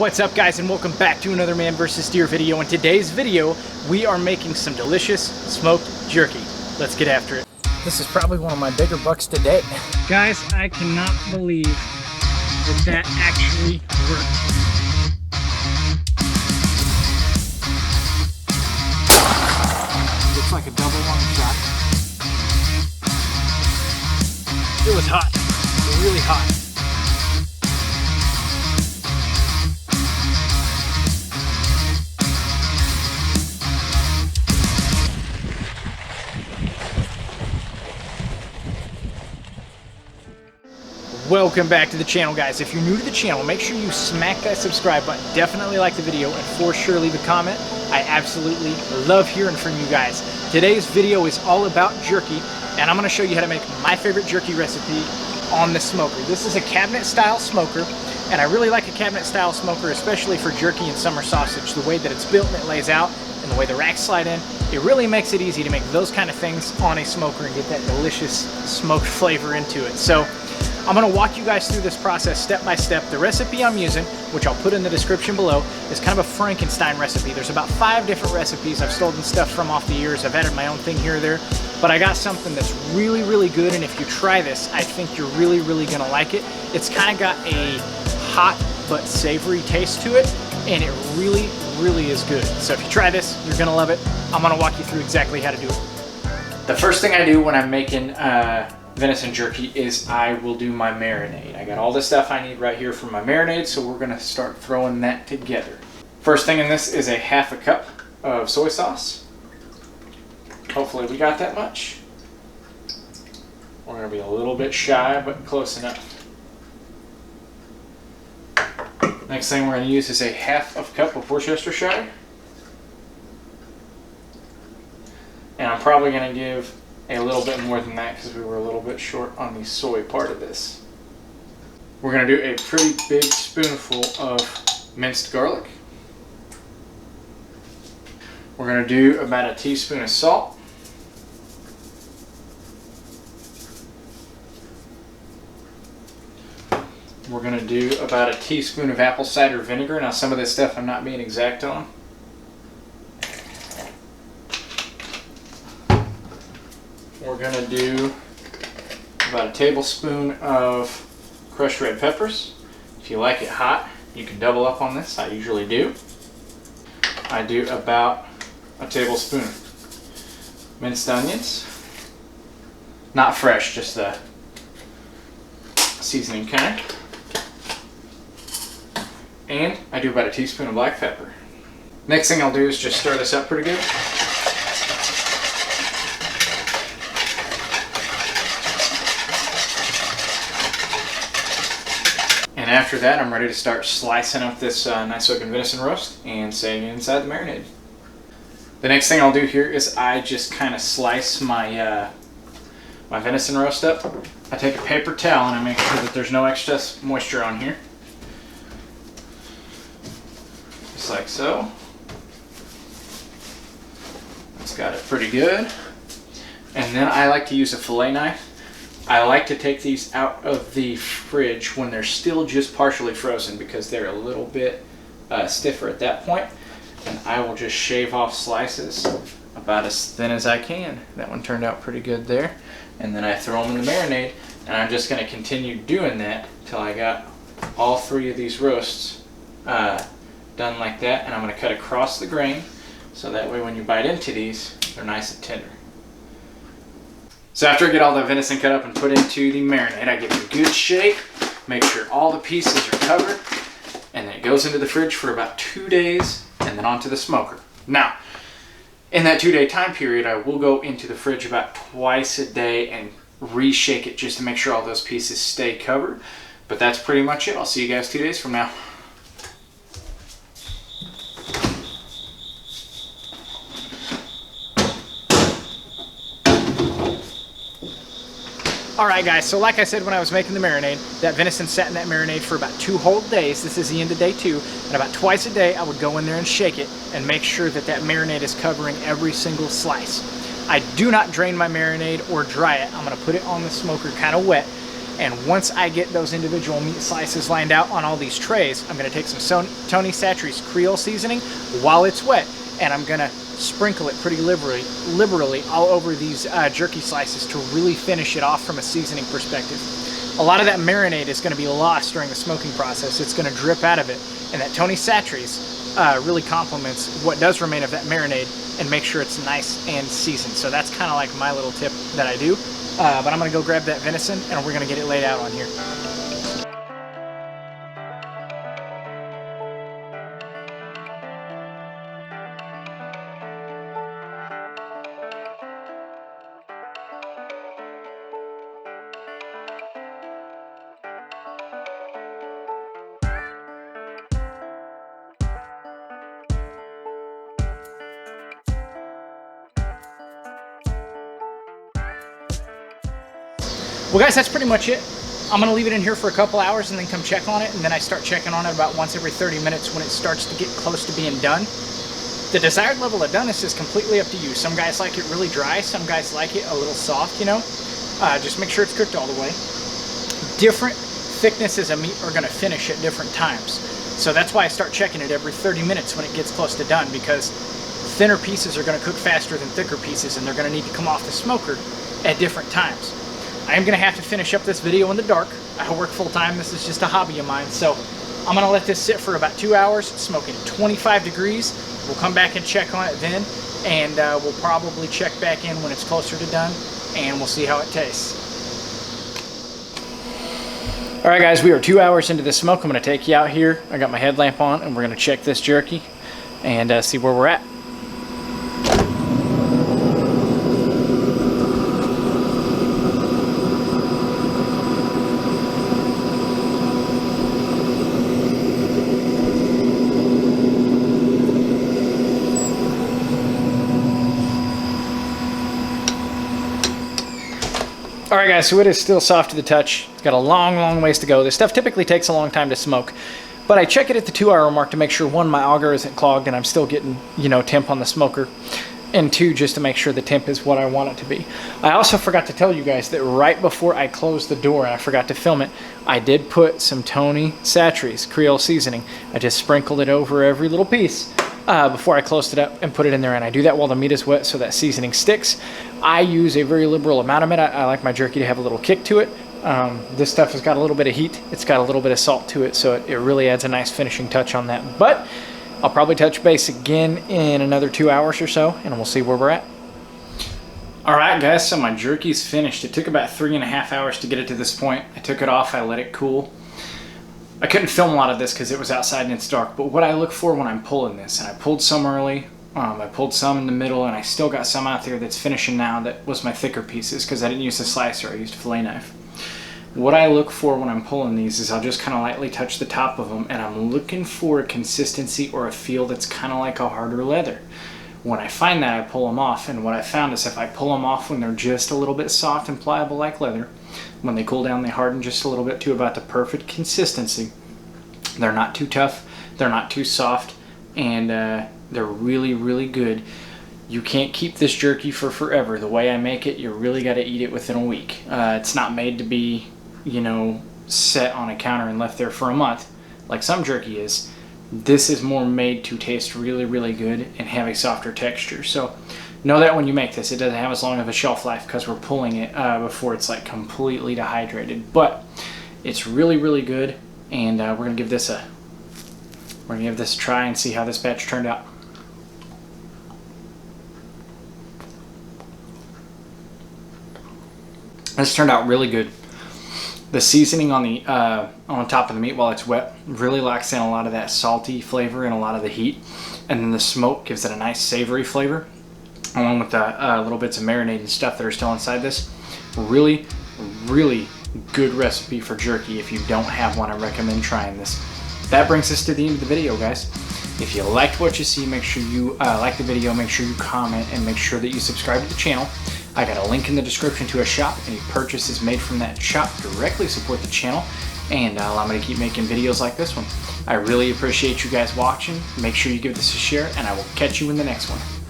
What's up, guys, and welcome back to another Man vs. Deer video. In today's video, we are making some delicious smoked jerky. Let's get after it. This is probably one of my bigger bucks to date. Guys, I cannot believe that actually worked. Looks like a double lung shot. It was hot, really hot. Welcome back to the channel, guys. If you're new to the channel, make sure you smack that subscribe button. Definitely like the video, and for sure leave a comment. I absolutely love hearing from you guys. Today's video is all about jerky, and I'm going to show you how to make my favorite jerky recipe on the smoker. This is a cabinet style smoker, and I really like a cabinet style smoker, especially for jerky and summer sausage. The way that it's built and it lays out, and the way the racks slide in, it really makes it easy to make those kind of things on a smoker and get that delicious smoked flavor into it. So I'm going to walk you guys through this process step by step. The recipe I'm using, which I'll put in the description below, is kind of a Frankenstein recipe. There's about 5 different recipes I've stolen stuff from off the years. I've added my own thing here or there, but I got something that's really, really good, and if you try this, I think you're really, really going to like it. It's kind of got a hot but savory taste to it, and it really, really is good. So if you try this, you're going to love it. I'm going to walk you through exactly how to do it. The first thing I do when I'm making venison jerky is I will do my marinade. I got all the stuff I need right here for my marinade, so we're gonna start throwing that together. First thing in this is a half a cup of soy sauce. Hopefully we got that much. We're gonna be a little bit shy, but close enough. Next thing we're gonna use is a half of a cup of worcestershire. And I'm probably gonna give a little bit more than that because we were a little bit short on the soy part of this. We're going to do a pretty big spoonful of minced garlic. We're going to do about a teaspoon of salt. We're going to do about a teaspoon of apple cider vinegar. Now, some of this stuff I'm not being exact on. We're going to do about a tablespoon of crushed red peppers. If you like it hot, you can double up on this. I usually do. I do about a tablespoon of minced onions. Not fresh, just the seasoning kind. And I do about a teaspoon of black pepper. Next thing I'll do is just stir this up pretty good. And after that, I'm ready to start slicing up this nice looking venison roast and setting it inside the marinade. The next thing I'll do here is I just kind of slice my my venison roast up. I take a paper towel and I make sure that there's no excess moisture on here. Just like so. That's got it pretty good. And then I like to use a fillet knife. I like to take these out of the fridge when they're still just partially frozen because they're a little bit stiffer at that point. And I will just shave off slices about as thin as I can. That one turned out pretty good there. And then I throw them in the marinade, and I'm just going to continue doing that till I got all 3 of these roasts done like that. And I'm going to cut across the grain so that way when you bite into these, they're nice and tender. So after I get all the venison cut up and put into the marinade, I give it a good shake, make sure all the pieces are covered, and then it goes into the fridge for about 2 days, and then onto the smoker. Now, in that 2-day time period, I will go into the fridge about twice a day and reshake it just to make sure all those pieces stay covered. But that's pretty much it. I'll see you guys 2 days from now. Alright guys, so like I said when I was making the marinade, that venison sat in that marinade for about 2 whole days. This is the end of day 2, and about twice a day I would go in there and shake it and make sure that that marinade is covering every single slice. I do not drain my marinade or dry it. I'm going to put it on the smoker kind of wet, And once I get those individual meat slices lined out on all these trays, I'm gonna take some Tony Chacheries Creole seasoning while it's wet, and I'm gonna sprinkle it pretty liberally all over these jerky slices to really finish it off from a seasoning perspective. A lot of that marinade is going to be lost during the smoking process. It's going to drip out of it, and that Tony Chacheries really complements what does remain of that marinade and make sure it's nice and seasoned. So that's kind of like my little tip that I do. But I'm going to go grab that venison and we're going to get it laid out on here. Well guys, that's pretty much it. I'm gonna leave it in here for a couple hours and then come check on it, and then I start checking on it about once every 30 minutes when it starts to get close to being done. The desired level of doneness is completely up to you. Some guys like it really dry, some guys like it a little soft, you know. Just make sure it's cooked all the way. Different thicknesses of meat are gonna finish at different times. So that's why I start checking it every 30 minutes when it gets close to done, because thinner pieces are gonna cook faster than thicker pieces, and they're gonna need to come off the smoker at different times. I am going to have to finish up this video in the dark. I work full time. This is just a hobby of mine. So I'm going to let this sit for about 2 hours, smoking 25 degrees. We'll come back and check on it then, and we'll probably check back in when it's closer to done, and we'll see how it tastes. All right, guys, we are 2 hours into the smoke. I'm going to take you out here. I got my headlamp on, and we're going to check this jerky and see where we're at. Alright guys, so it is still soft to the touch. It's got a long ways to go. This stuff typically takes a long time to smoke, but I check it at the 2 hour mark to make sure, one, my auger isn't clogged and I'm still getting, you know, temp on the smoker, and two, just to make sure the temp is what I want it to be. I also forgot to tell you guys that right before I closed the door, and I forgot to film it, I did put some Tony Chacheries Creole seasoning. I just sprinkled it over every little piece before I closed it up and put it in there, and I do that while the meat is wet so that seasoning sticks. I use a very liberal amount of it. I like my jerky to have a little kick to it. This stuff has got a little bit of heat. It's got a little bit of salt to it, so it really adds a nice finishing touch on that. But I'll probably touch base again in another 2 hours or so, and we'll see where we're at. All right, guys, so my jerky's finished. It took about 3.5 hours to get it to this point. I took it off, I let it cool. I couldn't film a lot of this because it was outside and it's dark, but what I look for when I'm pulling this, and I pulled some early, I pulled some in the middle, and I still got some out there that's finishing now that was my thicker pieces because I didn't use a slicer, I used a fillet knife. What I look for when I'm pulling these is I'll just kind of lightly touch the top of them, and I'm looking for a consistency or a feel that's kind of like a harder leather. When I find that, I pull them off, and what I found is if I pull them off when they're just a little bit soft and pliable like leather, when they cool down they harden just a little bit to about the perfect consistency. They're not too tough, they're not too soft, and they're really good. You can't keep this jerky for forever. The way I make it, you really got to eat it within a week. It's not made to be, you know, set on a counter and left there for a month like some jerky is. This is more made to taste really good and have a softer texture. So know that when you make this, it doesn't have as long of a shelf life because we're pulling it before it's like completely dehydrated. But it's really good, and we're gonna give this a try and see how this batch turned out. This turned out really good. The seasoning on the on top of the meat while it's wet really locks in a lot of that salty flavor and a lot of the heat, and then the smoke gives it a nice savory flavor, along with the little bits of marinade and stuff that are still inside this. Really good recipe for jerky. If you don't have one, I recommend trying this. That brings us to the end of the video, guys. If you liked what you see, make sure you like the video, make sure you comment, and make sure that you subscribe to the channel. I got a link in the description to a shop. Any purchases made from that shop directly support the channel and allow me to keep making videos like this one. I really appreciate you guys watching. Make sure you give this a share, and I will catch you in the next one.